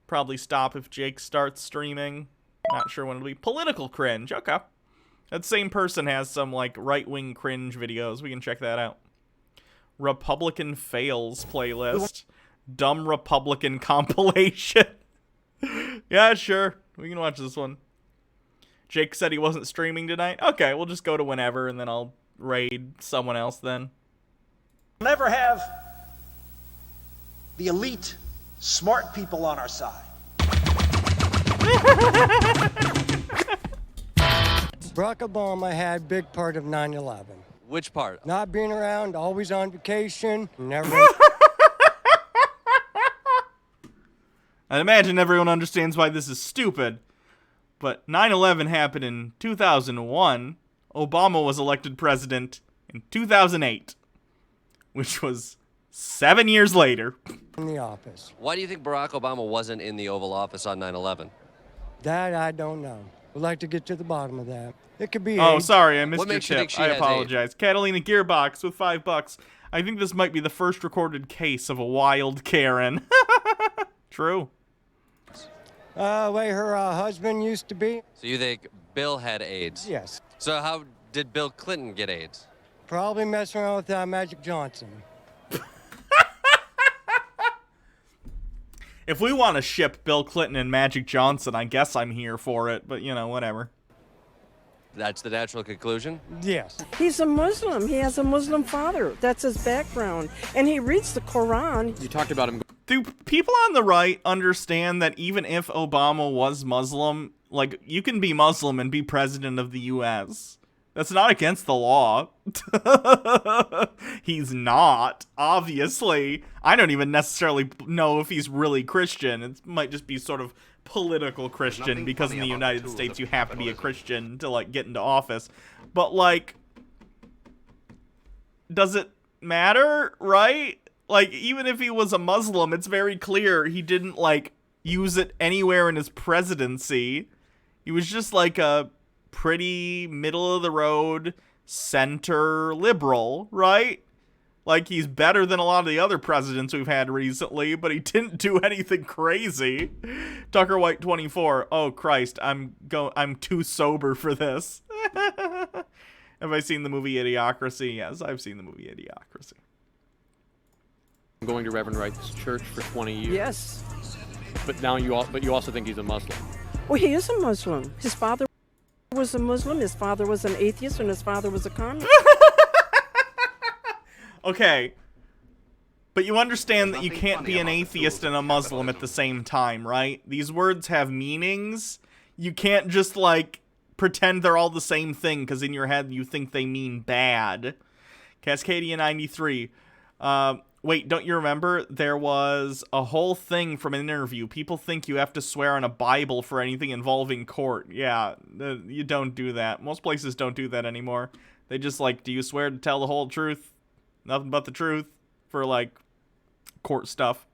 Probably stop if Jake starts streaming. Not sure when it'll be. Political cringe. Okay. That same person has some, like, right-wing cringe videos. We can check that out. Republican fails playlist. Dumb Republican compilation. Yeah, sure. We can watch this one. Jake said he wasn't streaming tonight. Okay, we'll just go to whenever, and then I'll raid someone else then. We'll never have the elite, smart people on our side. Barack Obama had a big part of 9/11. Which part? Not being around, always on vacation, never... I imagine everyone understands why this is stupid, but 9/11 happened in 2001. Obama was elected president in 2008, which was 7 years later. in the office. Why do you think Barack Obama wasn't in the Oval Office on 9/11? That I don't know. We'd like to get to the bottom of that. It could be Oh, age. sorry, I missed What your makes you think tip. she I has apologize. Catalina Gearbox with $5. I think this might be the first recorded case of a wild Karen. True. Way her husband used to be? So you think Bill had AIDS? Yes. So how did Bill Clinton get AIDS? Probably messing around with Magic Johnson. If we want to ship Bill Clinton and Magic Johnson, I guess I'm here for it, but, you know, whatever. That's the natural conclusion? Yes. He's a Muslim. He has a Muslim father. That's his background. And he reads the Quran. You talked about him. Do people on the right understand that even if Obama was Muslim, like, you can be Muslim and be president of the U.S.? That's not against the law. He's not, obviously. I don't even necessarily know if he's really Christian. It might just be sort of political Christian, because in the United States you have to be a Christian to, like, get into office. But, like, does it matter, right? Like, even if he was a Muslim, it's very clear he didn't, like, use it anywhere in his presidency. He was just, like, a pretty middle-of-the-road center liberal, right? Like, he's better than a lot of the other presidents we've had recently, but he didn't do anything crazy. Tucker White 24. Oh, Christ, I'm too sober for this. Have I seen the movie Idiocracy? Yes, I've seen the movie Idiocracy. I'm going to Reverend Wright's church for 20 years. Yes. But now you also think he's a Muslim. Well, he is a Muslim. His father was a Muslim. His father was an atheist, and his father was a communist. Okay. But you understand that you can't be an atheist and a Muslim at the same time, right? These words have meanings. You can't just, like, pretend they're all the same thing, because in your head you think they mean bad. Cascadia 93. Wait, don't you remember? There was a whole thing from an interview. People think you have to swear on a Bible for anything involving court. Yeah, you don't do that. Most places don't do that anymore. They just, like, do you swear to tell the whole truth? Nothing but the truth for, like, court stuff.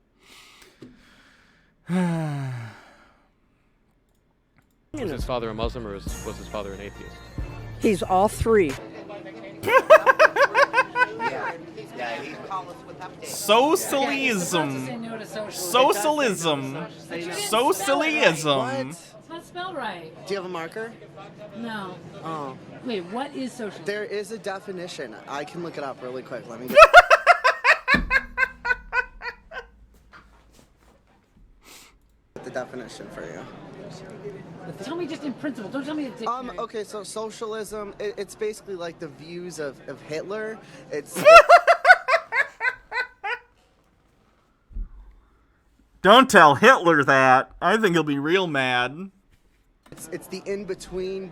Was his father a Muslim, or was his father an atheist? He's all three. Socialism. Socialism. Socialism. It's not spelled right. Do you have a marker? No. Oh. Wait, what is social? There is a definition. I can look it up really quick. Let me get the definition for you. Tell me just in principle. Don't tell me the dictionary. Okay, so socialism, it's basically like the views of Hitler. It's Don't tell Hitler that. I think he'll be real mad. it's the in-between,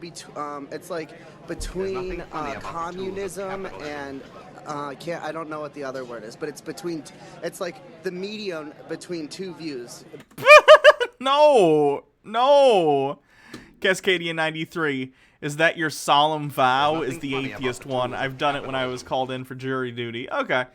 it's like between communism and I don't know what the other word is, but it's like the medium between two views. No. Cascadia 93. Is that your solemn vow? Is the atheist one. I've done it when I was called in for jury duty. Okay.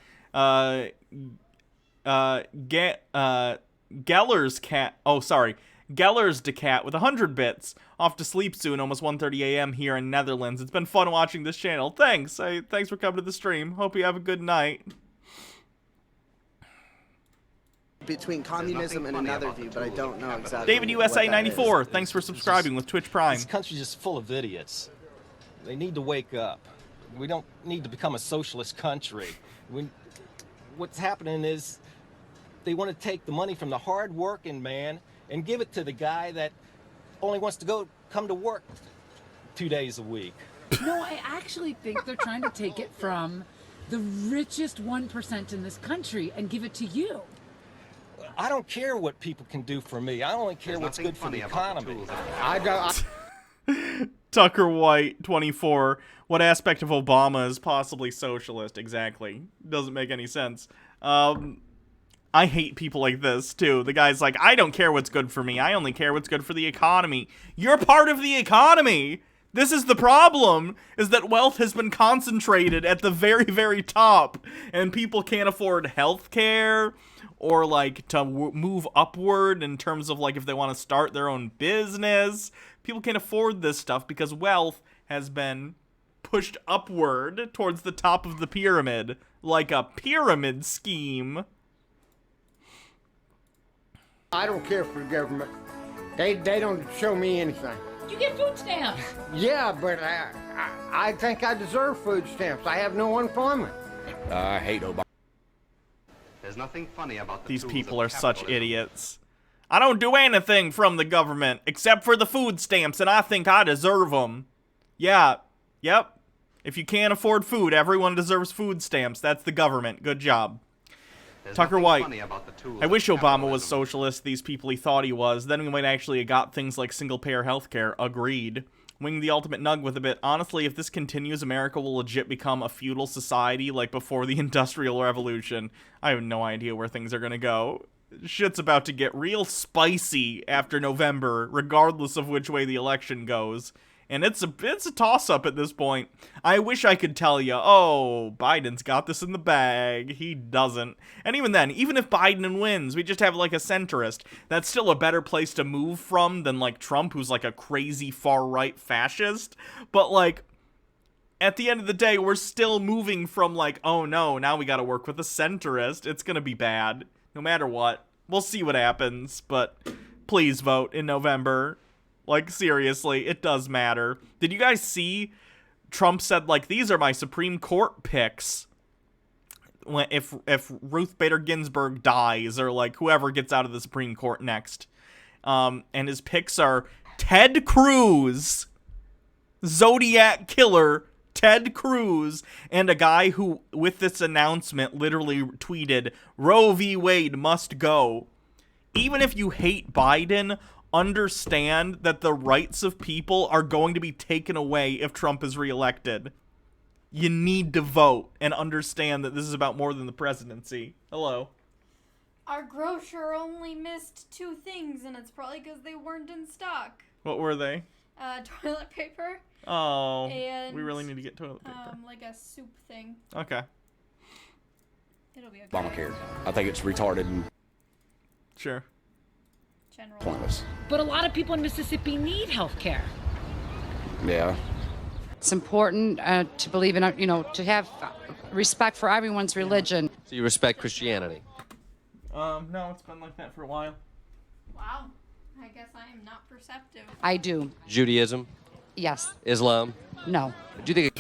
Geller's cat. Oh, sorry. Geller's de cat with 100 bits. Off to sleep soon, almost 1:30 a.m. here in Netherlands. It's been fun watching this channel. Thanks. Thanks for coming to the stream. Hope you have a good night. between communism and another view, but I don't know exactly. David USA what that 94, is. thanks for subscribing with Twitch Prime. This country's just full of idiots. They need to wake up. We don't need to become a socialist country. What's happening is they want to take the money from the hard-working man and give it to the guy that only wants to come to work 2 days a week. No, I actually think they're trying to take it from the richest 1% in this country and give it to you. I don't care what people can do for me. I only care what's good for the economy. Tucker White 24. What aspect of Obama is possibly socialist? Exactly. Doesn't make any sense. I hate people like this, too. The guy's like, I don't care what's good for me. I only care what's good for the economy. You're part of the economy. This is the problem, is that wealth has been concentrated at the very, very top, and people can't afford health care or, like, to move upward in terms of, like, if they want to start their own business. People can't afford this stuff because wealth has been pushed upward towards the top of the pyramid, like a pyramid scheme. I don't care for the government. They don't show me anything. You get food stamps. Yeah, but I think I deserve food stamps. I have no employment. I hate Obama. There's nothing funny about These people are such idiots. I don't do anything from the government except for the food stamps, and I think I deserve them. Yeah, yep. If you can't afford food, everyone deserves food stamps. That's the government. Good job. Tucker White. I wish Obama was socialist, these people he thought he was. Then we might actually have got things like single-payer healthcare. Agreed. Wing the ultimate nug with a bit. Honestly, if this continues, America will legit become a feudal society like before the Industrial Revolution. I have no idea where things are gonna go. Shit's about to get real spicy after November, regardless of which way the election goes. And it's a toss-up at this point. I wish I could tell you, oh, Biden's got this in the bag. He doesn't. And even then, even if Biden wins, we just have, like, a centrist. That's still a better place to move from than, like, Trump, who's, like, a crazy far-right fascist. But, like, at the end of the day, we're still moving from, like, oh, no, now we gotta work with a centrist. It's gonna be bad, no matter what. We'll see what happens, but please vote in November. Like, seriously, it does matter. Did you guys see Trump said, like, these are my Supreme Court picks if Ruth Bader Ginsburg dies or, like, whoever gets out of the Supreme Court next. And his picks are Ted Cruz, Zodiac Killer, Ted Cruz, and a guy who, with this announcement, literally tweeted, Roe v. Wade must go. Even if you hate Biden, understand that the rights of people are going to be taken away if Trump is reelected. You need to vote and understand that this is about more than the presidency. Hello. Our grocer only missed 2 things, and it's probably because they weren't in stock. What were they? Toilet paper. Oh, and, we really need to get toilet paper. Like a soup thing. Okay. It'll be okay. Obamacare. I think it's retarded and sure. General. Pointless. But a lot of people in Mississippi need health care. Yeah. It's important to believe in, to have respect for everyone's religion. So you respect Christianity? No, it's been like that for a while. Wow. I guess I am not perceptive. I do. Judaism? Yes. Islam? No. Do you think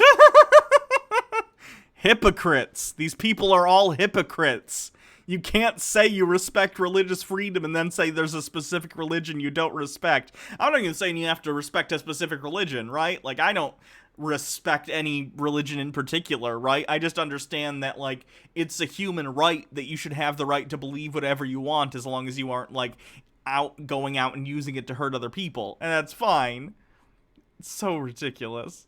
Hypocrites. These people are all hypocrites. You can't say you respect religious freedom and then say there's a specific religion you don't respect. I'm not even saying you have to respect a specific religion, right? Like, I don't respect any religion in particular, right? I just understand that, like, it's a human right that you should have the right to believe whatever you want as long as you aren't, like, going out and using it to hurt other people. And that's fine. It's so ridiculous.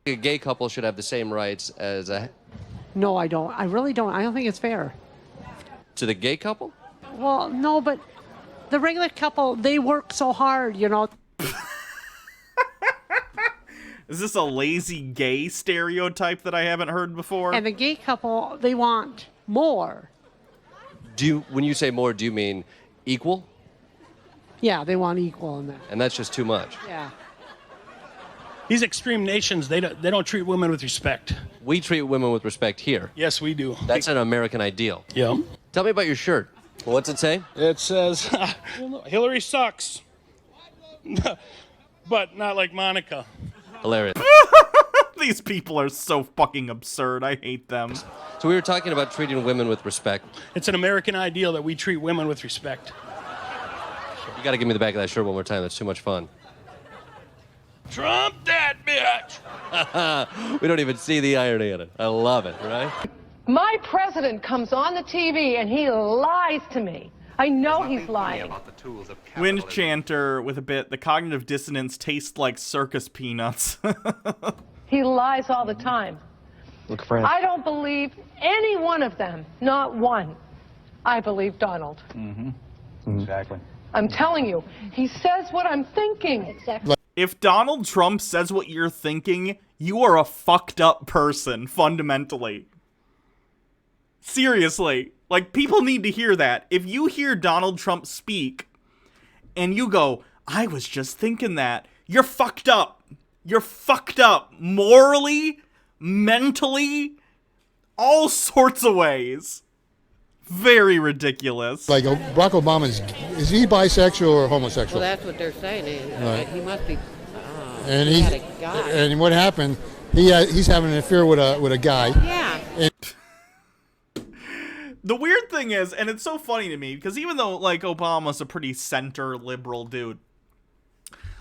a gay couple should have the same rights as a... No, I don't. I really don't. I don't think it's fair. To the gay couple? Well, no, but the regular couple, they work so hard, you know. Is this a lazy gay stereotype that I haven't heard before? And the gay couple, they want more. When you say more, do you mean equal? Yeah, they want equal in that. And that's just too much. Yeah. These extreme nations, they don't treat women with respect. We treat women with respect here. Yes, we do. That's an American ideal. Yeah. Tell me about your shirt. What's it say? It says, Hillary sucks. But not like Monica. Hilarious. These people are so fucking absurd. I hate them. So we were talking about treating women with respect. It's an American ideal that we treat women with respect. You got to give me the back of that shirt one more time. That's too much fun. Trump that bitch! We don't even see the irony in it. I love it, right? My president comes on the TV and he lies to me. I know he's lying. Wind chanter with a bit. The cognitive dissonance tastes like circus peanuts. He lies all the time. Look for him. I don't believe any one of them. Not one. I believe Donald. Exactly. I'm telling you, he says what I'm thinking. Exactly. If Donald Trump says what you're thinking, you are a fucked up person, fundamentally. Seriously. Like, people need to hear that. If you hear Donald Trump speak, and you go, I was just thinking that, you're fucked up. You're fucked up. Morally, mentally, all sorts of ways. Very ridiculous. Like, Barack Obama, is he bisexual or homosexual? Well, that's what they're saying. Right. He must be and had a guy. And what happened, he's having an affair with a guy. Yeah. And the weird thing is, and it's so funny to me, because even though, like, Obama's a pretty center liberal dude,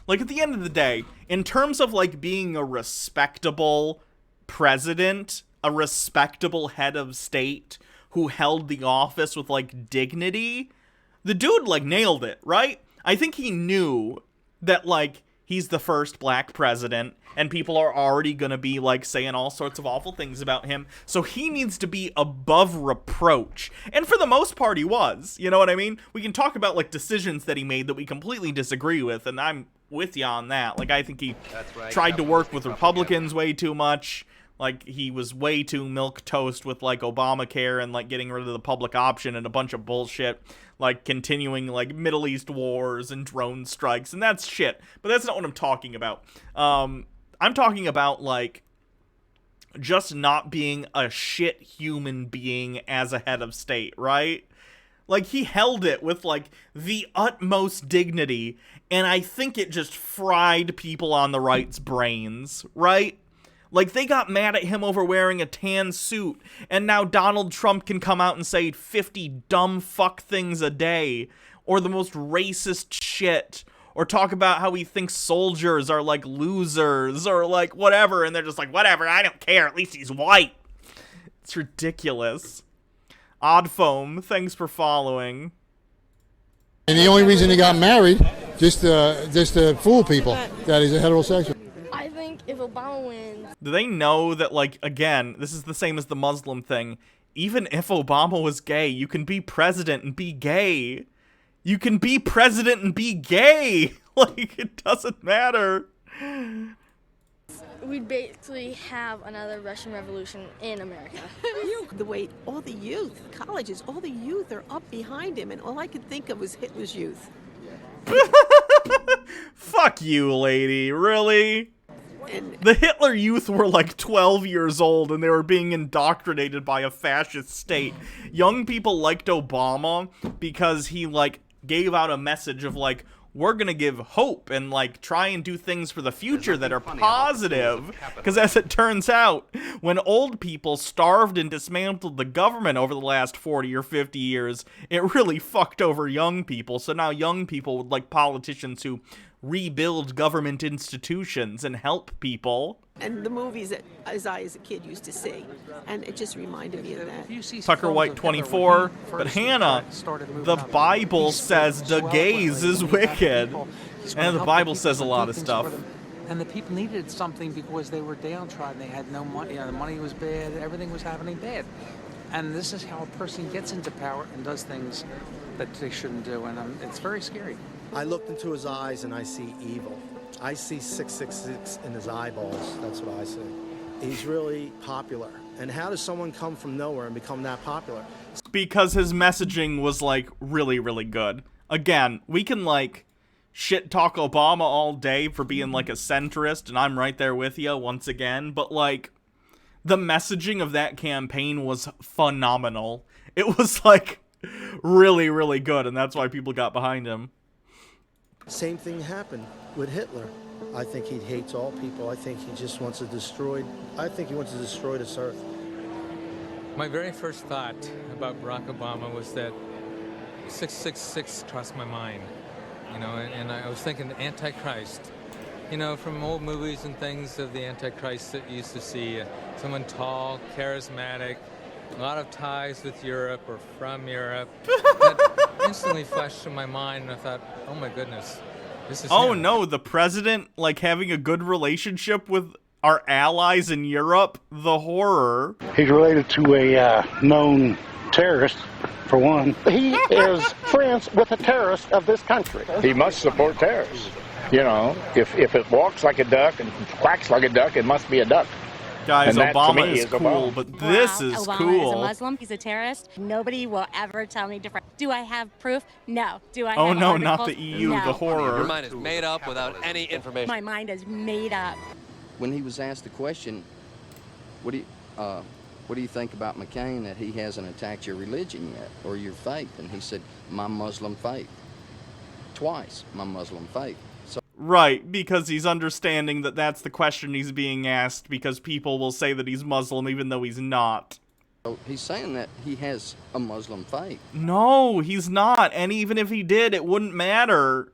like, at the end of the day, in terms of, like, being a respectable president, a respectable head of state who held the office with, like, dignity, the dude, like, nailed it, right? I think he knew that, like, he's the first black president, and people are already gonna be, like, saying all sorts of awful things about him, so he needs to be above reproach. And for the most part, he was, you know what I mean? We can talk about, like, decisions that he made that we completely disagree with, and I'm with you on that. Like, I think he tried to work with Republicans way too much. Like, he was way too milquetoast with, like, Obamacare and, like, getting rid of the public option and a bunch of bullshit. Like, continuing, like, Middle East wars and drone strikes, and that's shit. But that's not what I'm talking about. I'm talking about, like, just not being a shit human being as a head of state, right? Like, he held it with, like, the utmost dignity, and I think it just fried people on the right's brains, right? Like, they got mad at him over wearing a tan suit, and now Donald Trump can come out and say 50 dumb fuck things a day, or the most racist shit, or talk about how he thinks soldiers are, like, losers, or, like, whatever, and they're just like, whatever, I don't care, at least he's white. It's ridiculous. Odd Foam, thanks for following. And the only reason he got married, just to fool people, that he's a heterosexual. I think if Obama wins... Do they know that, like, again, this is the same as the Muslim thing. Even if Obama was gay, you can be president and be gay. You can be president and be gay. Like, it doesn't matter. We'd basically have another Russian Revolution in America. The way all the youth, colleges, all the youth are up behind him, and all I could think of was Hitler's youth. Fuck you, lady. Really? The Hitler Youth were like 12 years old and they were being indoctrinated by a fascist state. Young people liked Obama because he, like, gave out a message of, like, we're gonna give hope and, like, try and do things for the future that are positive. Because as it turns out, when old people starved and dismantled the government over the last 40 or 50 years, it really fucked over young people. So now young people would like politicians who rebuild government institutions and help people. And the movies that as a kid used to see, and it just reminded me of that. Tucker White 24, but Hannah, the Bible says the gays is wicked. And the Bible says a lot of stuff. And the people needed something because they were downtrodden. They had no money. You know, the money was bad. Everything was happening bad. And this is how a person gets into power and does things that they shouldn't do. And it's very scary. I looked into his eyes and I see evil. I see 666 in his eyeballs. That's what I see. He's really popular. And how does someone come from nowhere and become that popular? Because his messaging was, like, really, really good. Again, we can, like, shit talk Obama all day for being, like, a centrist, and I'm right there with you once again, but, like, the messaging of that campaign was phenomenal. It was, like, really, really good, and that's why people got behind him. Same thing happened with Hitler. I think he hates all people. I think he just wants to destroy. I think he wants to destroy this earth. My very first thought about Barack Obama was that 666 crossed my mind, you know, and I was thinking Antichrist. You know, from old movies and things of the Antichrist that you used to see, someone tall, charismatic, a lot of ties with Europe or from Europe. That instantly flashed in my mind, and I thought, oh my goodness, this is Oh him. no, the president, like, having a good relationship with our allies in Europe? The horror. He's related to a known terrorist, for one. He is friends with a terrorist of this country. He must support terrorists. You know, if it walks like a duck and quacks like a duck, it must be a duck. Guys, And that, to Obama me, is cool, Obama. but this is Obama cool. is a Muslim. He's a terrorist. Nobody will ever tell me different. Do I have proof? No. Do I Oh have no, not articles? the EU, No. the horror. Your mind is made up without any information. My mind is made up. When he was asked the question, what do you think about McCain, that he hasn't attacked your religion yet or your faith? And he said, my Muslim faith. Twice, my Muslim faith. So Right, because he's understanding that that's the question he's being asked, because people will say that he's Muslim even though he's not. he's saying that he has a Muslim faith. No, he's not, and even if he did, it wouldn't matter.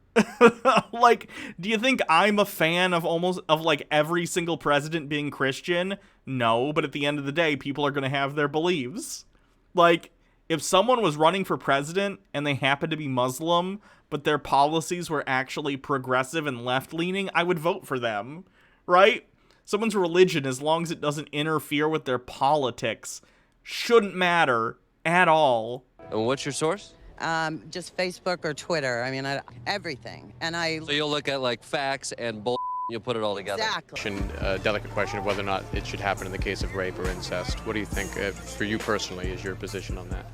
Like, do you think I'm a fan of like every single president being Christian? No, but at the end of the day, people are gonna have their beliefs. Like, if someone was running for president and they happened to be Muslim, but their policies were actually progressive and left-leaning, I would vote for them, right? Someone's religion, as long as it doesn't interfere with their politics, shouldn't matter at all. And what's your source? Just Facebook or Twitter. I mean, everything. And So you'll look at like facts and bull. You'll put it all together. Exactly. A delicate question of whether or not it should happen in the case of rape or incest. What do you think, for you personally, is your position on that?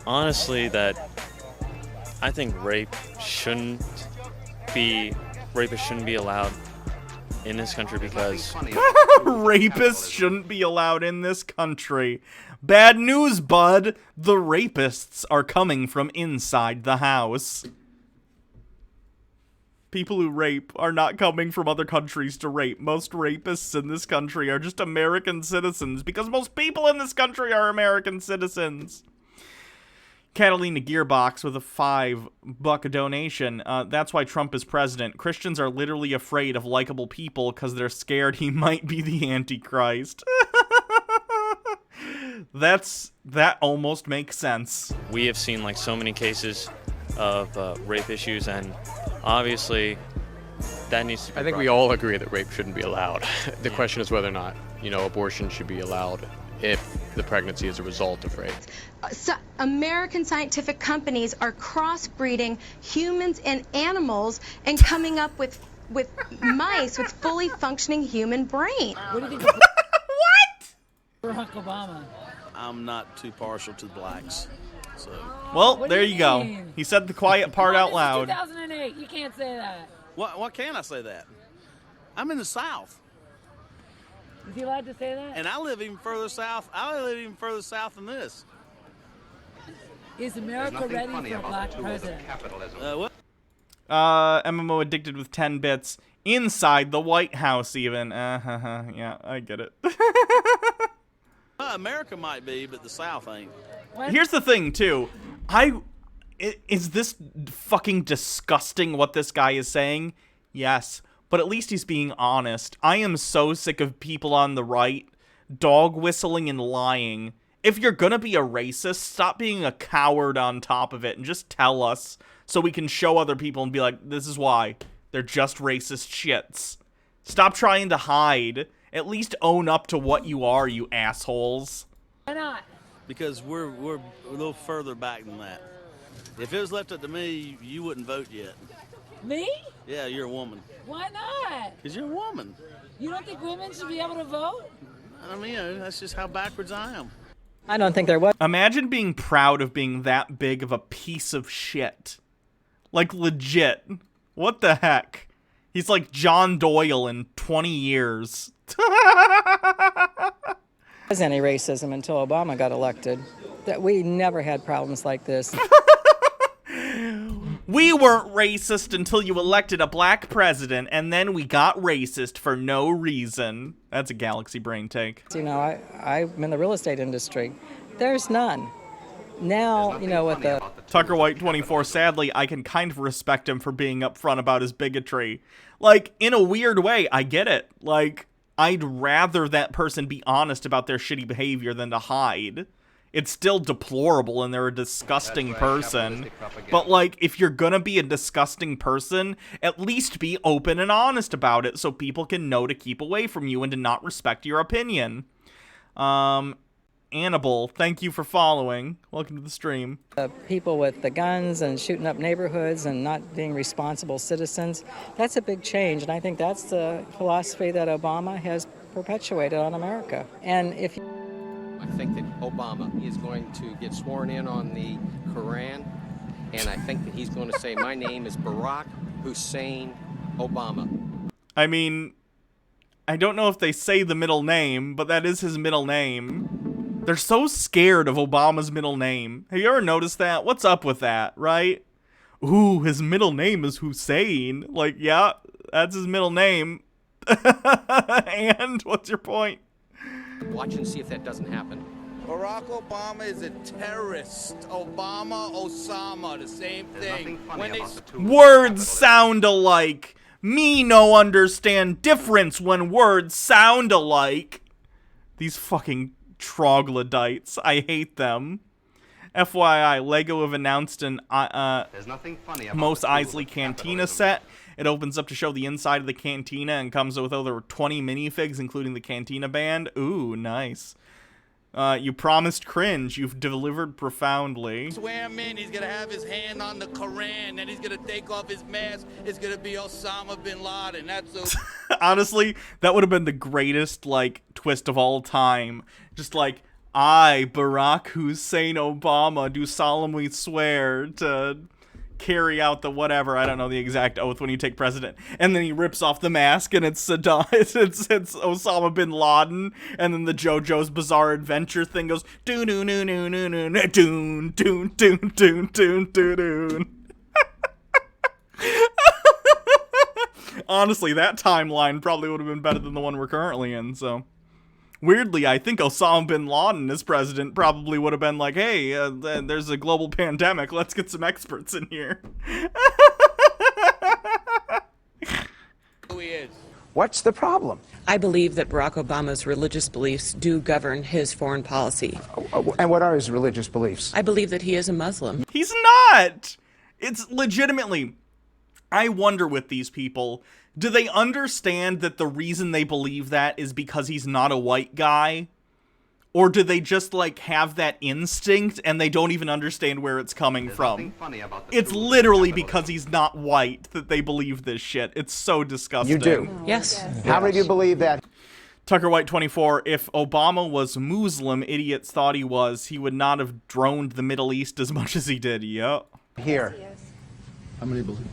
Honestly, I think rapists shouldn't be allowed in this country because Rapists shouldn't be allowed in this country. Bad news, bud. The rapists are coming from inside the house. People who rape are not coming from other countries to rape. Most rapists in this country are just American citizens, because most people in this country are American citizens. Catalina Gearbox with a $5 donation. That's why Trump is president. Christians are literally afraid of likable people because they're scared he might be the Antichrist. That almost makes sense. we have seen like so many cases of rape issues, and obviously that needs to be I think we all agree that rape shouldn't be allowed. The question is whether or not, abortion should be allowed if the pregnancy is a result of rape. So American scientific companies are crossbreeding humans and animals and coming up with mice with fully functioning human brain. What do you think? What? Barack Obama. I'm not too partial to the blacks. So. Well, What there do you you go. mean? He said the quiet part out loud. 2008. You can't say that. Why can't I say that? I'm in the South. Is he allowed to say that? And I live even further south. I live even further south than this. Is America ready for a black president? What? MMO addicted with 10 bits. Inside the White House, even. Yeah, I get it. America might be, but the South ain't. Here's the thing, too. Is this fucking disgusting what this guy is saying? Yes, but at least he's being honest. I am so sick of people on the right dog whistling and lying. If you're gonna be a racist, stop being a coward on top of it and just tell us so we can show other people and be like, this is why. They're just racist shits. Stop trying to hide. At least own up to what you are, you assholes. Why not? Because we're a little further back than that. If it was left up to me, you wouldn't vote yet. Me? Yeah, you're a woman. Why not? Because you're a woman. You don't think women should be able to vote? I mean, that's just how backwards I am. I don't think there was. Imagine being proud of being that big of a piece of shit. Like, legit. What the heck? He's like John Doyle in 20 years. Was any racism until Obama got elected. That we never had problems like this. We weren't racist until you elected a black president, and then we got racist for no reason. That's a Galaxy Brain take. You know, I'm in the real estate industry. There's none. Now, you know, with the... Tucker White 24, sadly, I can kind of respect him for being upfront about his bigotry. Like, in a weird way, I get it. Like, I'd rather that person be honest about their shitty behavior than to hide. It's still deplorable and they're a disgusting person. But, like, if you're gonna be a disgusting person, at least be open and honest about it so people can know to keep away from you and to not respect your opinion. Annabelle, thank you for following. Welcome to the stream. People with the guns and shooting up neighborhoods and not being responsible citizens, that's a big change. And I think that's the philosophy that Obama has perpetuated on America. And if I think that Obama is going to get sworn in on the Quran, and I think that he's going to say, my name is Barack Hussein Obama. I mean, I don't know if they say the middle name, but that is his middle name. They're so scared of Obama's middle name. Have you ever noticed that? What's up with that, right? Ooh, his middle name is Hussein. Like, yeah, that's his middle name. And what's your point? Watch and see if that doesn't happen. Barack Obama is a terrorist. Obama, Osama, the same thing. Words sound alike. Me no understand difference when words sound alike. These fucking troglodytes. I hate them. FYI, LEGO have announced an Mos Eisley Cantina set. It opens up to show the inside of the cantina and comes with over 20 minifigs, including the Cantina band. Ooh, nice. You promised Cringe. You've delivered profoundly. Swear him in. He's gonna have his hand on the Quran, and he's gonna take off his mask. It's gonna be Osama bin Laden. That's Honestly, that would have been the greatest, like, twist of all time. Just like, I, Barack Hussein Obama, do solemnly swear to carry out the whatever, I don't know the exact oath when you take president, and then he rips off the mask and it's Saddam, it's Osama bin Laden, and then the JoJo's Bizarre Adventure thing goes doon doon doon doon doon doon doon doon doon doon doon. Honestly, that timeline probably would have been better than the one we're currently in. So weirdly, I think Osama bin Laden as president probably would have been like, hey, there's a global pandemic. Let's get some experts in here. who he is. What's the problem? I believe that Barack Obama's religious beliefs do govern his foreign policy. And what are his religious beliefs? I believe that he is a Muslim. He's not! It's legitimately... I wonder with these people, do they understand that the reason they believe that is because he's not a white guy? Or do they just, like, have that instinct and they don't even understand where it's coming from? It's literally because he's not white that they believe this shit. It's so disgusting. You do? Yes. How many of you believe that? Tucker White 24, if Obama was Muslim, idiots thought he was, he would not have droned the Middle East as much as he did. Yep. Here. How many believe?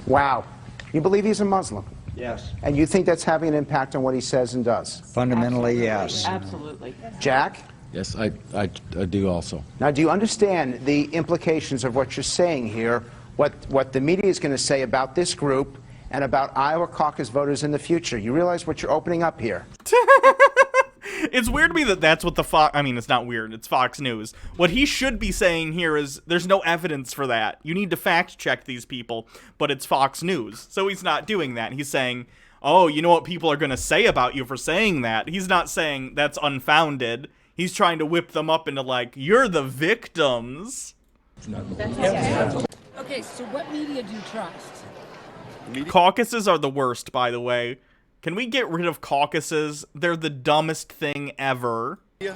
Wow. You believe he's a Muslim? Yes. And you think that's having an impact on what he says and does? Fundamentally, yes. Absolutely. Jack? Yes, I do also. Now, do you understand the implications of what you're saying here, what the media is going to say about this group and about Iowa caucus voters in the future? You realize what you're opening up here? It's weird to me that that's what the Fox... I mean, it's not weird. It's Fox News. What he should be saying here is there's no evidence for that. You need to fact-check these people, but it's Fox News. So he's not doing that. He's saying, oh, you know what people are going to say about you for saying that. He's not saying that's unfounded. He's trying to whip them up into, like, you're the victims. Okay, so what media do you trust? Caucuses are the worst, by the way. Can we get rid of caucuses? They're the dumbest thing ever. Yeah,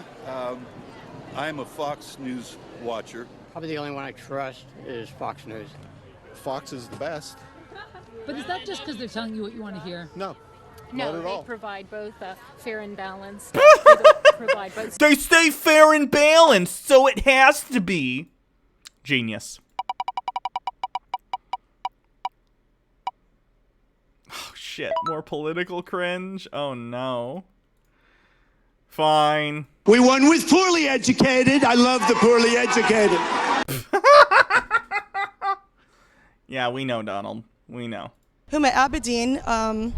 I am a Fox News watcher. Probably the only one I trust is Fox News. Fox is the best. But is that just because they're telling you what you want to hear? No. No, Not at all. they provide both fair and balanced. They stay fair and balanced, so it has to be. Genius. Oh, shit. More political cringe? Oh, no. Fine. We won with poorly educated. I love the poorly educated. Yeah, we know, Donald. We know. Huma Abedin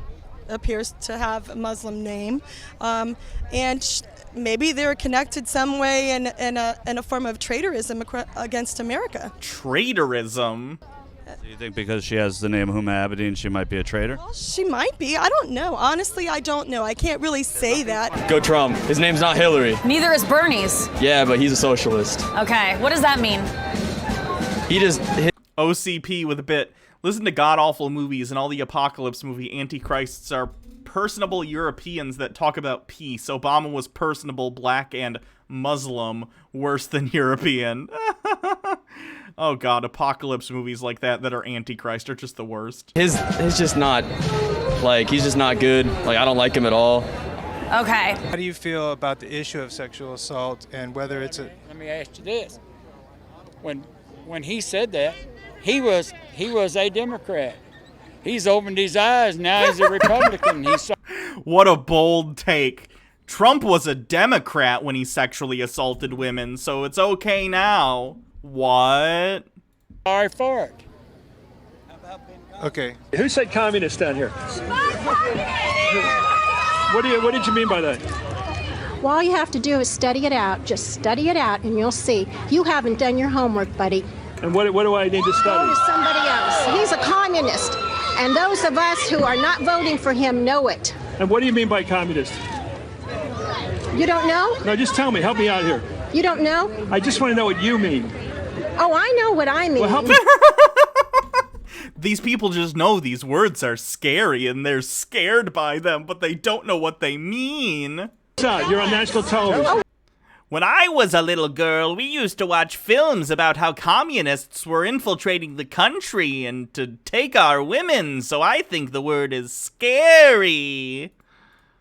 appears to have a Muslim name, and maybe they're connected some way in a form of traitorism against America. Traitorism? Do you think because she has the name Huma Abedin, she might be a traitor? Well, she might be. I don't know. Honestly, I don't know. I can't really say that. Go Trump. His name's not Hillary. Neither is Bernie's. Yeah, but he's a socialist. Okay, what does that mean? He just... OCP with a bit. Listen to god-awful movies, and all the apocalypse movie antichrists are personable Europeans that talk about peace. Obama was personable, black, and Muslim. Worse than European. Oh god, apocalypse movies like that are antichrist are just the worst. His just not, like, he's just not good. Like, I don't like him at all. Okay. How do you feel about the issue of sexual assault and whether it's a... Let me ask you this. When he said that, he was a Democrat. He's opened his eyes, now he's a Republican. What a bold take. Trump was a Democrat when he sexually assaulted women, so it's okay now. What? Sorry for it. Okay. Who said communist down here? What did you mean by that? Well, all you have to do is study it out. Just study it out, and you'll see. You haven't done your homework, buddy. And what do I need to study? Go to somebody else. He's a communist, and those of us who are not voting for him know it. And what do you mean by communist? You don't know? No, just tell me. Help me out here. You don't know? I just want to know what you mean. Oh, I know what I mean. Well, help me. These people just know these words are scary and they're scared by them, but they don't know what they mean. You're on national television. When I was a little girl, we used to watch films about how communists were infiltrating the country and to take our women, so I think the word is scary.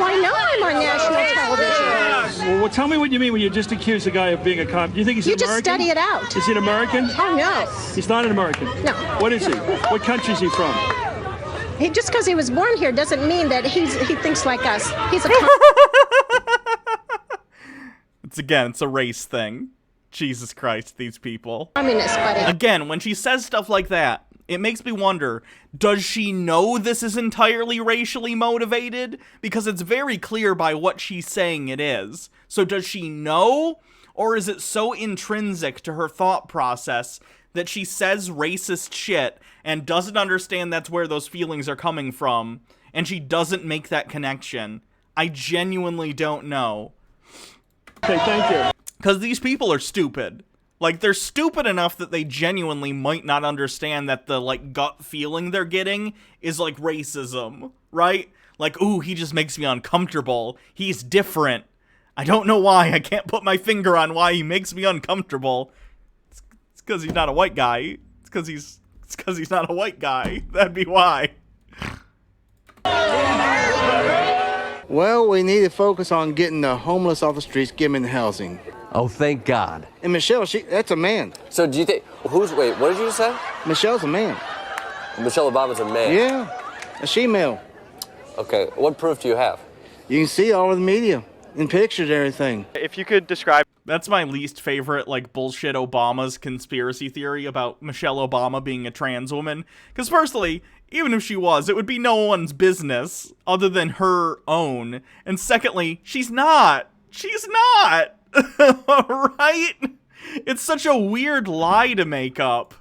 I know I'm on national television. Well, tell me what you mean when you just accuse a guy of being a communist. Do you think he's an American? You just study it out. Is he an American? Oh, no. He's not an American? No. What is he? What country is he from? Just because he was born here doesn't mean that he thinks like us. He's a It's a race thing. Jesus Christ, these people. Communist, buddy. Again, when she says stuff like that, it makes me wonder, does she know this is entirely racially motivated? Because it's very clear by what she's saying it is. So does she know? Or is it so intrinsic to her thought process that she says racist shit and doesn't understand that's where those feelings are coming from, and she doesn't make that connection? I genuinely don't know. Okay, thank you. Because these people are stupid. Like, they're stupid enough that they genuinely might not understand that the, like, gut feeling they're getting is, like, racism, right? Like, ooh, he just makes me uncomfortable. He's different. I don't know why. I can't put my finger on why he makes me uncomfortable. It's because he's not a white guy. It's because he's not a white guy. That'd be why. Well, we need to focus on getting the homeless off the streets, given housing. Oh, thank God. And Michelle, that's a man. So do you think, wait, what did you just say? Michelle's a man. Michelle Obama's a man? Yeah, a she-male. Okay, what proof do you have? You can see all over the media, in pictures and everything. If you could describe... That's my least favorite, like, bullshit Obama's conspiracy theory about Michelle Obama being a trans woman. Because firstly, even if she was, it would be no one's business other than her own. And secondly, she's not. She's not. Right? It's such a weird lie to make up.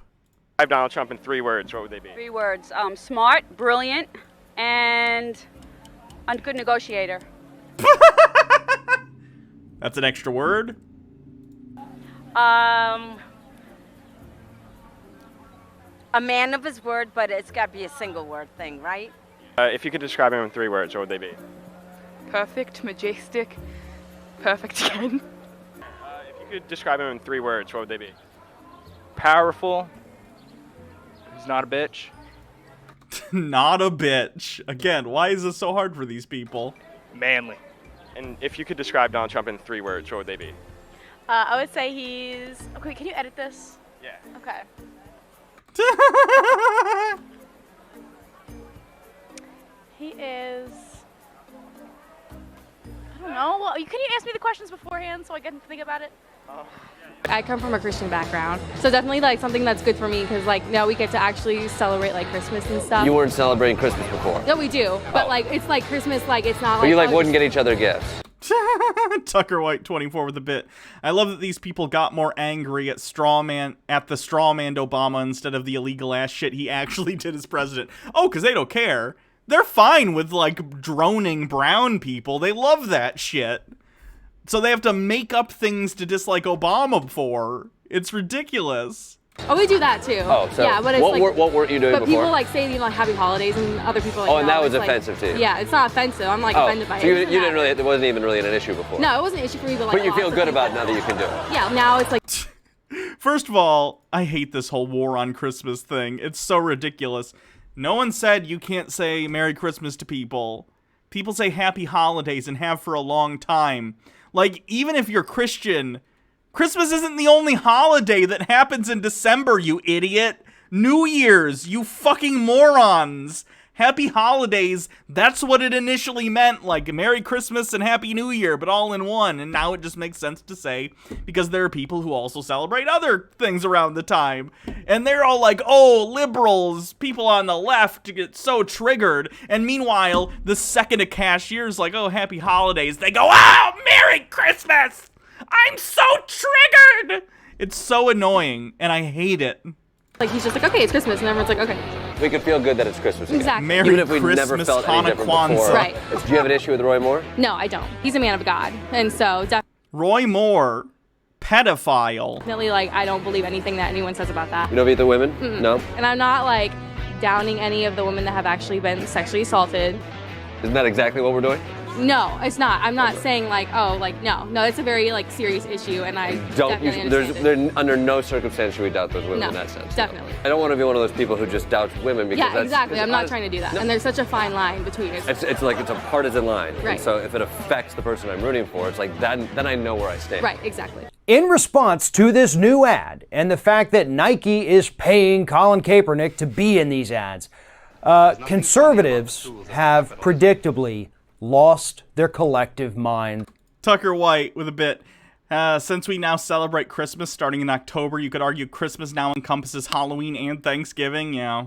Donald Trump in 3 words, what would they be? 3 words. Smart, brilliant, and a good negotiator. That's an extra word? A man of his word, but it's got to be a single word thing, right? If you could describe him in 3 words, what would they be? Perfect, majestic, perfect again. If you could describe him in 3 words, what would they be? Powerful. He's not a bitch. Not a bitch. Again, why is this so hard for these people? Manly. And if you could describe Donald Trump in 3 words, what would they be? I would say he's... Okay, can you edit this? Yeah. Okay. He is... I don't know. Well, can you ask me questions beforehand so I get to think about it. I come from a Christian background, so definitely like something that's good for me because like now we get to actually celebrate like Christmas and stuff. You weren't celebrating Christmas before. No, we do, but like it's like Christmas, like it's not. But you like oh, wouldn't get each other gifts. Tucker White 24 with a bit. I love that these people got more angry at the strawman Obama instead of the illegal ass shit he actually did as president. Oh, because they don't care. They're fine with like droning brown people. They love that shit. So they have to make up things to dislike Obama for. It's ridiculous. Oh, we do that too. Oh, so yeah, but it's what weren't you doing but before? people like say, you know, like happy holidays, and other people like. Oh, and no, that was it's, offensive to you. Yeah, it's not offensive. I'm like offended by so it. You didn't really. It wasn't even really an issue before. No, it wasn't an issue for me, but like. But you feel good about it now that you can do it. Yeah, now it's like. First of all, I hate this whole war on Christmas thing. It's so ridiculous. No one said you can't say Merry Christmas to people. People say Happy Holidays and have for a long time. Like, even if you're Christian, Christmas isn't the only holiday that happens in December, you idiot. New Year's, you fucking morons. Happy Holidays, that's what it initially meant, like Merry Christmas and Happy New Year, but all in one. And now it just makes sense to say, because there are people who also celebrate other things around the time. And they're all like, oh, liberals, people on the left get so triggered. And meanwhile, the second a cashier's like, oh, Happy Holidays, they go, oh, Merry Christmas! I'm so triggered! It's so annoying, and I hate it. Like, he's just like, okay, it's Christmas, and everyone's like, okay. We could feel good that it's Christmas again. Exactly. Merry Even if we Christmas, never felt any different before. Right. Do you have an issue with Roy Moore? No, I don't. He's a man of God, and so Roy Moore, pedophile. definitely, like, I don't believe anything that anyone says about that. You don't beat the women? Mm-mm. No? And I'm not, like, downing any of the women that have actually been sexually assaulted. Isn't that exactly what we're doing? No, it's not. I'm not saying like, oh, like no, it's a very like serious issue, and I Under no circumstance should we doubt those women No, in that sense. definitely. I don't want to be one of those people who just doubts women because Yeah, exactly. I'm not trying to do that, and there's such a fine line between it. It's like it's a partisan line, Right. and so if it affects the person I'm rooting for, it's like then I know where I stand. Right, exactly. In response to this new ad and the fact that Nike is paying Colin Kaepernick to be in these ads, conservatives have predictably lost their collective mind. Tucker White with a bit. Since we now celebrate Christmas starting in October, you could argue Christmas now encompasses Halloween and Thanksgiving, yeah.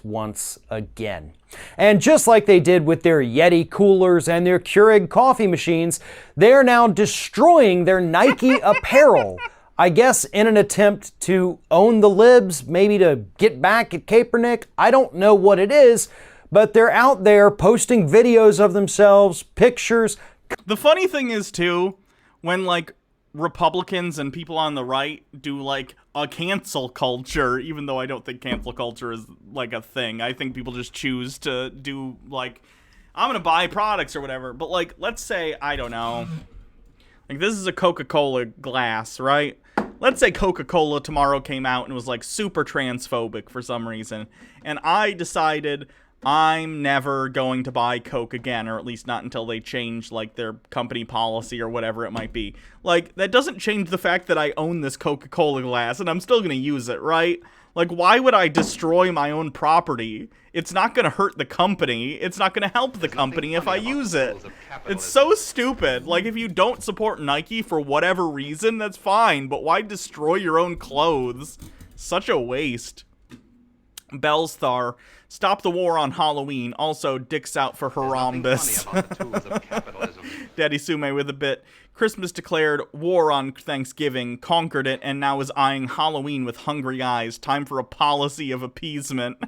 Once again. And just like they did with their Yeti coolers and their Keurig coffee machines, they are now destroying their Nike apparel. I guess in an attempt to own the libs, maybe to get back at Kaepernick. I don't know what it is, but they're out there posting videos of themselves, pictures. The funny thing is, too, when, like, Republicans and people on the right do, like, a cancel culture, even though I don't think cancel culture is, like, a thing. I think people just choose to do, like, I'm gonna buy products or whatever. But, like, let's say, I don't know, like, this is a Coca-Cola glass, right? Let's say Coca-Cola tomorrow came out and was, like, super transphobic for some reason. And I decided I'm never going to buy Coke again, or at least not until they change, like, their company policy or whatever it might be. Like, that doesn't change the fact that I own this Coca-Cola glass, and I'm still gonna use it, right? Like, why would I destroy my own property? It's not gonna hurt the company. It's not gonna help the company if I use it. It's so stupid. Like, if you don't support Nike for whatever reason, that's fine, but why destroy your own clothes? Such a waste. Bellstar, stop the war on Halloween. Also, dicks out for Harambe. Daddy Sume with a bit. Christmas declared war on Thanksgiving, conquered it, and now is eyeing Halloween with hungry eyes. Time for a policy of appeasement.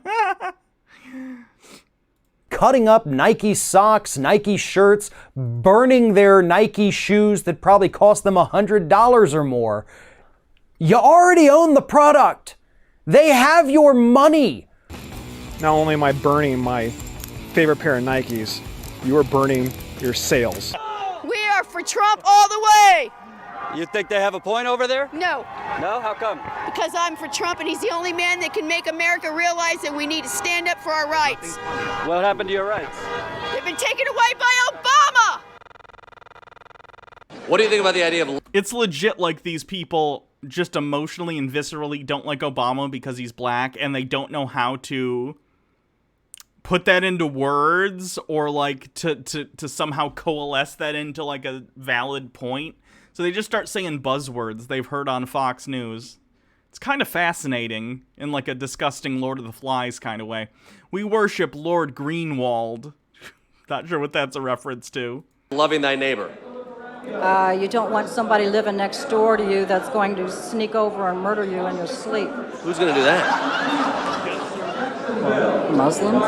Cutting up Nike socks, Nike shirts, burning their Nike shoes that probably cost them $100 or more. You already own the product. They have your money. Not only am I burning my favorite pair of Nikes, you are burning your sales. We are for Trump all the way. You think they have a point over there? No. No? How come? Because I'm for Trump and he's the only man that can make America realize that we need to stand up for our rights. What happened to your rights? They've been taken away by Obama. What do you think about the idea of... It's legit like these people just emotionally and viscerally don't like Obama because he's black, and they don't know how to put that into words or like to somehow coalesce that into like a valid point. So they just start saying buzzwords they've heard on Fox News. It's kind of fascinating in like a disgusting Lord of the Flies kind of way. We worship Lord Greenwald. Not sure what that's a reference to. Loving thy neighbor. You don't want somebody living next door to you that's going to sneak over and murder you in your sleep. Who's going to do that? Muslims?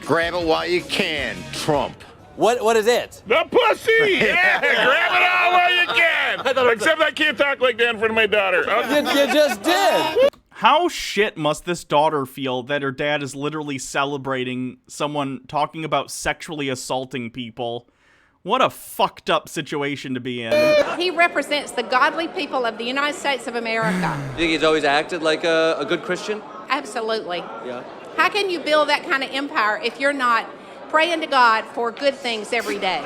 Grab it while you can, Trump. What is it? The pussy! Yeah, grab it all while you can! Except I can't talk like that in front of my daughter. You just did! How shit must this daughter feel that her dad is literally celebrating someone talking about sexually assaulting people? What a fucked up situation to be in. He represents the godly people of the United States of America. You think he's always acted like a good Christian? Absolutely. Yeah. How can you build that kind of empire if you're not praying to God for good things every day?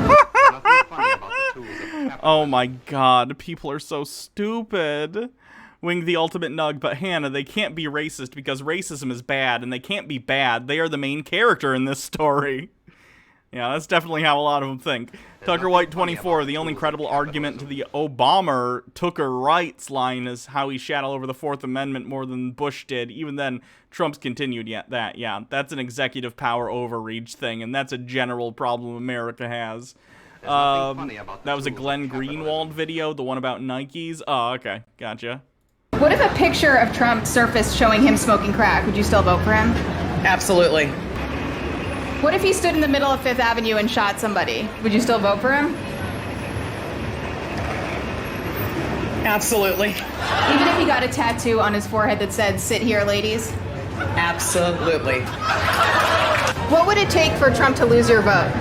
Oh my god, people are so stupid. Wing the ultimate nug, but Hannah, they can't be racist because racism is bad, and they can't be bad. They are the main character in this story. Yeah, that's definitely how a lot of them think. Tucker White 24, the only credible argument to the Obama Tucker rights line is how he shat all over the Fourth Amendment more than Bush did. Even then, Trump's continued that. Yeah, that's an executive power overreach thing, and that's a general problem America has. That was a Glenn Greenwald video, the one about Nikes. Oh, okay, gotcha. What if a picture of Trump surfaced showing him smoking crack? Would you still vote for him? Absolutely. What if he stood in the middle of Fifth Avenue and shot somebody? Would you still vote for him? Absolutely. Even if he got a tattoo on his forehead that said, "Sit here, ladies"? Absolutely. What would it take for Trump to lose your vote?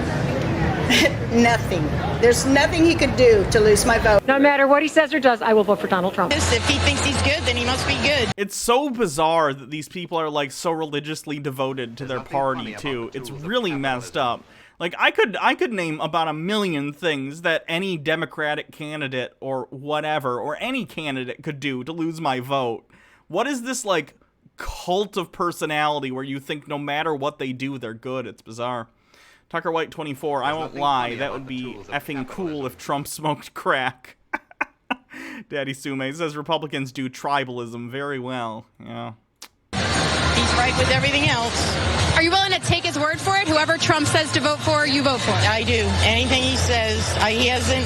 Nothing. There's nothing he could do to lose my vote. No matter what he says or does, I will vote for Donald Trump. If he thinks he's good, then he must be good. It's so bizarre that these people are like so religiously devoted to their party too. It's really messed up. Like I could name about a million things that any Democratic candidate or whatever or any candidate could do to lose my vote. What is this like cult of personality where you think no matter what they do, they're good? It's bizarre. Tucker White 24, I won't lie, that would be effing cool if Trump smoked crack. Daddy Sume says Republicans do tribalism very well. Yeah. He's right with everything else. Are you willing to take his word for it? Whoever Trump says to vote for, you vote for. I do. Anything he says, he hasn't.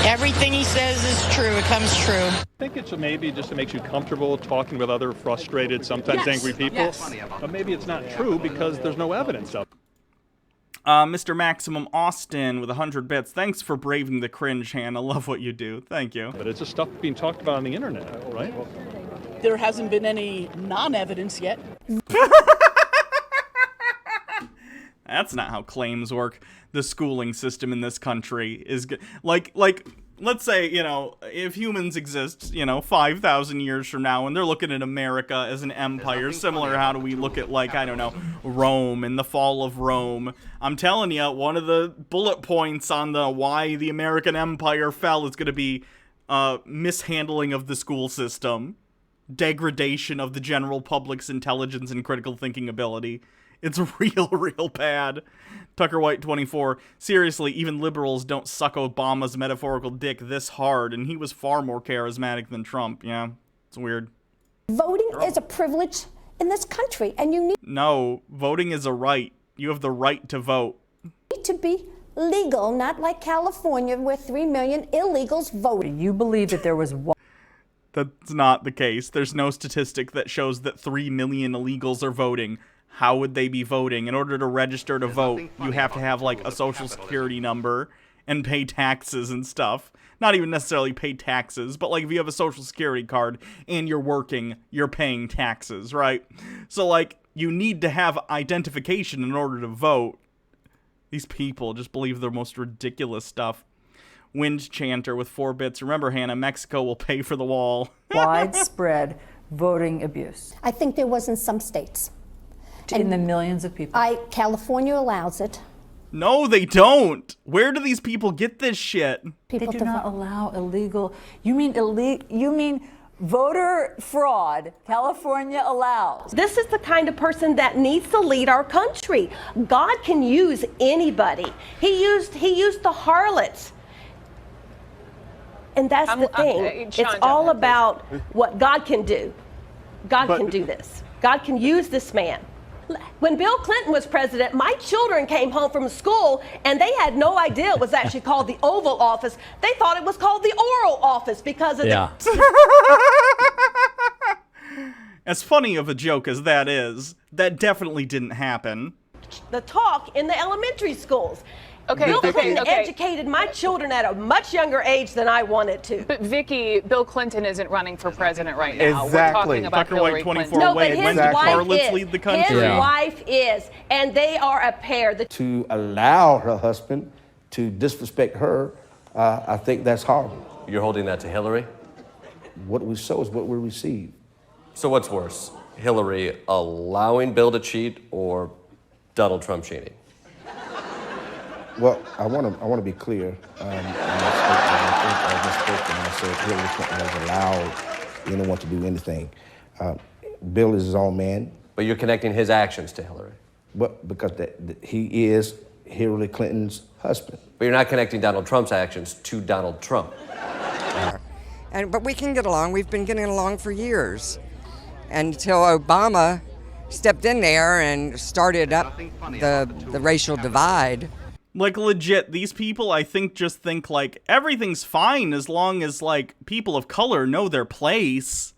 Everything he says is true. It comes true. I think it's maybe just it makes you comfortable talking with other frustrated, sometimes angry people. Yes. But maybe it's not true because there's no evidence of it. Mr. Maximum Austin with 100 bits. Thanks for braving the cringe, Hannah. Love what you do. Thank you. But it's just stuff being talked about on the internet, right? There hasn't been any non-evidence yet. That's not how claims work. The schooling system in this country is like let's say, you know, if humans exist, you know, 5,000 years from now and they're looking at America as an empire, similar how do we look at, like, I don't know, Rome and the fall of Rome. I'm telling you, one of the bullet points on the why the American empire fell is going to be mishandling of the school system, degradation of the general public's intelligence and critical thinking ability. It's real bad. Tucker White 24, seriously, even liberals don't suck Obama's metaphorical dick this hard, and he was far more charismatic than Trump. Yeah, it's weird. Voting is a privilege in this country, and you need No, voting is a right. You have the right to vote. to be legal, not like California where 3 million illegals voted. You believe that there was one. That's not the case. There's no statistic that shows that 3 million illegals are voting. How would they be voting? In order to register to vote, you have to have, like, a social security number and pay taxes and stuff. Not even necessarily pay taxes, but, like, if you have a social security card and you're working, you're paying taxes, right? So, like, you need to have identification in order to vote. These people just believe the most ridiculous stuff. Wind Chanter with 4 bits. Remember, Hannah, Mexico will pay for the wall. Widespread voting abuse. I think there was in some states. In the millions of people. California allows it. No, they don't. Where do these people get this shit? They do not allow illegal. You mean Voter fraud, California allows. This is the kind of person that needs to lead our country. God can use anybody. He used the harlots. And that's the thing. It's all about what God can do. God can do this. God can use this man. When Bill Clinton was president, my children came home from school and they had no idea it was actually called the Oval Office. They thought it was called the Oral Office because of As funny of a joke as that is, that definitely didn't happen. the talk in the elementary schools. Okay, Bill Clinton educated my children at a much younger age than I wanted to. But Vicky, Bill Clinton isn't running for president right now. Exactly. We're talking about Tucker Hillary White, 24 Clinton. No, but Wade. his When did wife harlots is. lead the country? His wife is, and they are a pair. To allow her husband to disrespect her, I think that's horrible. You're holding that to Hillary? What we sow is what we receive. So what's worse, Hillary allowing Bill to cheat or Donald Trump cheating? Well, I want to be clear. I misspoke when I said Hillary Clinton has allowed anyone to do anything. Bill is his own man. But you're connecting his actions to Hillary. But because he is Hillary Clinton's husband. But you're not connecting Donald Trump's actions to Donald Trump. But we can get along. We've been getting along for years. Until Obama stepped in there and started up the racial divide. Like, legit, these people, I think, just think, like, everything's fine as long as, like, people of color know their place.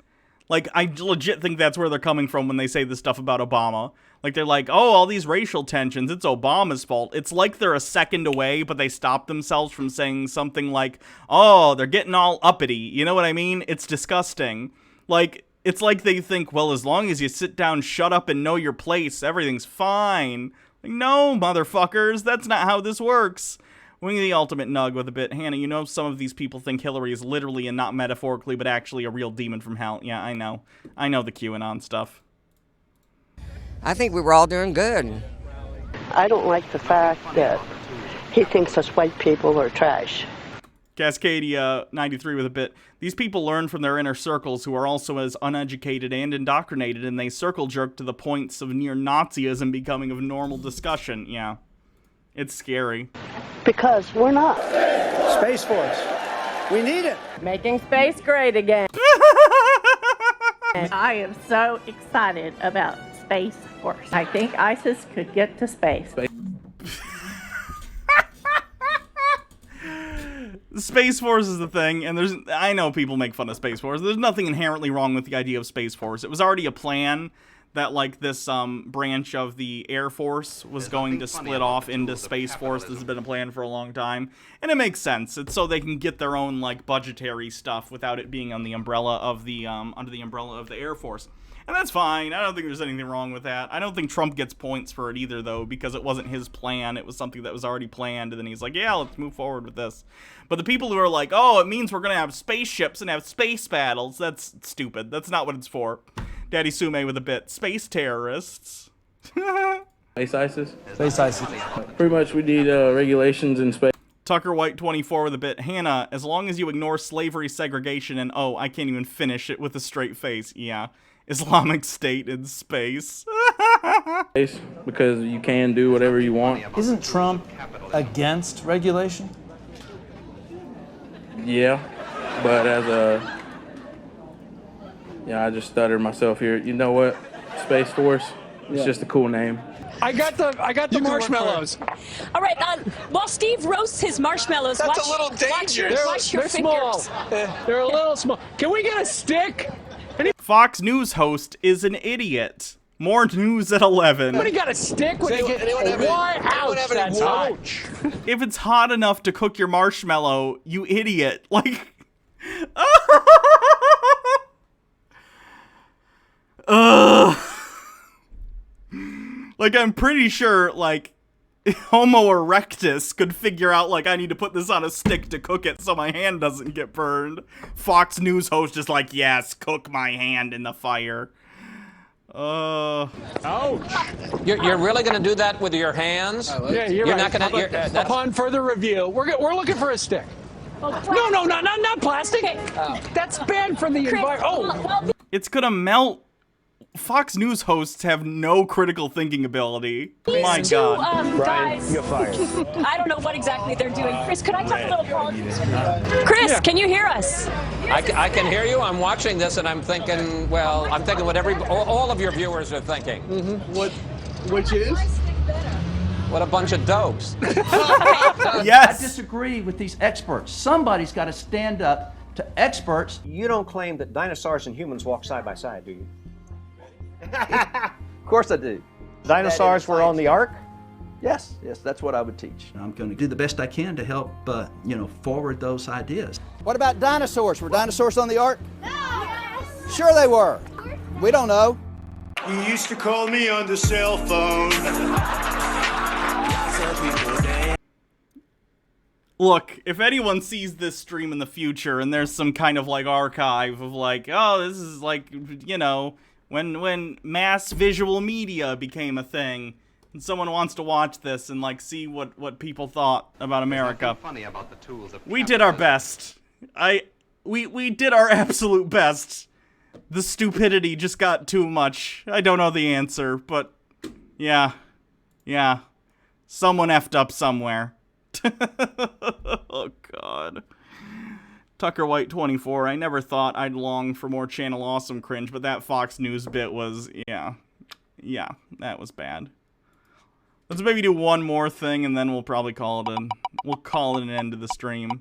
Like, I legit think that's where they're coming from when they say this stuff about Obama. Like, they're like, oh, all these racial tensions, it's Obama's fault. It's like they're a second away, but they stop themselves from saying something like, oh, they're getting all uppity. You know what I mean? It's disgusting. Like, it's like they think, well, as long as you sit down, shut up, and know your place, everything's fine. Like, no, motherfuckers, that's not how this works. Wing the ultimate nug with a bit. Hannah, you know some of these people think Hillary is literally and not metaphorically, but actually a real demon from hell. Yeah, I know. I know the QAnon stuff. I think we were all doing good. I don't like the fact that he thinks us white people are trash. Cascadia 93 with a bit. These people learn from their inner circles who are also as uneducated and indoctrinated, and they circle jerk to the points of near Nazism becoming of normal discussion. Yeah. It's scary. Because we're not. Space Force. We need it. Making space great again. I am so excited about Space Force. I think ISIS could get to space. Space Force is the thing, and I know people make fun of Space Force. There's nothing inherently wrong with the idea of Space Force. It was already a plan that, like, this branch of the Air Force was going to split off into Space Force. This has been a plan for a long time, and it makes sense. It's so they can get their own, like, budgetary stuff without it being on the umbrella of the under the umbrella of the Air Force. And that's fine. I don't think there's anything wrong with that. I don't think Trump gets points for it either, though, because it wasn't his plan. It was something that was already planned, and then he's like, yeah, let's move forward with this. But the people who are like, oh, it means we're going to have spaceships and have space battles, that's stupid. That's not what it's for. Daddy Sume with a bit. Space terrorists. Space ISIS? Space ISIS. Pretty much we need regulations in space. Tucker White 24 with a bit. Hannah, as long as you ignore slavery, segregation, and oh, I can't even finish it with a straight face. Yeah. Islamic State in space. Because you can do whatever you want. Isn't Trump against regulation? Yeah, but I just stuttered myself here. You know what? Space Force, it's just a cool name. I got the marshmallows. All right, while Steve roasts his marshmallows, That's a little dangerous. Watch your They're fingers. small. They're a little small. Can we get a stick? Fox News host is an idiot. More news at 11. Somebody got a stick with Why? Ouch. If it's hot enough to cook your marshmallow, you idiot. Like, like, I'm pretty sure, like, Homo erectus could figure out, like, I need to put this on a stick to cook it so my hand doesn't get burned. Fox News host is like, yes, cook my hand in the fire. Ouch. You're really going to do that with your hands? Yeah, you're right. Not going to. Upon further review, we're looking for a stick. No, not plastic. That's bad for the environment. Oh. It's gonna melt. Fox News hosts have no critical thinking ability. My These two God. guys, you're fired. I don't know what exactly they're doing. Chris, could I talk a little politics? Chris, can you hear us? I can hear you. I'm watching this, and I'm thinking, well, I'm thinking what all of your viewers are thinking. Which is? What a bunch of dopes. Yes. I disagree with these experts. Somebody's got to stand up to experts. You don't claim that dinosaurs and humans walk side by side, do you? Of course I do. Dinosaurs were on the ark? Yes, that's what I would teach. I'm going to do the best I can to help, forward those ideas. What about dinosaurs? Were dinosaurs on the ark? No. Yes. Sure they were. We don't know. You used to call me on the cell phone. Look, if anyone sees this stream in the future and there's some kind of like archive of like, oh, this is like, when mass visual media became a thing, and someone wants to watch this and like see what people thought about America. Funny about the tools of we did our best. We did our absolute best. The stupidity just got too much. I don't know the answer, but yeah. Someone effed up somewhere. Oh God. Tucker White 24. I never thought I'd long for more Channel Awesome cringe, but that Fox News bit was, yeah, that was bad. Let's maybe do one more thing and then we'll probably call it an end to the stream.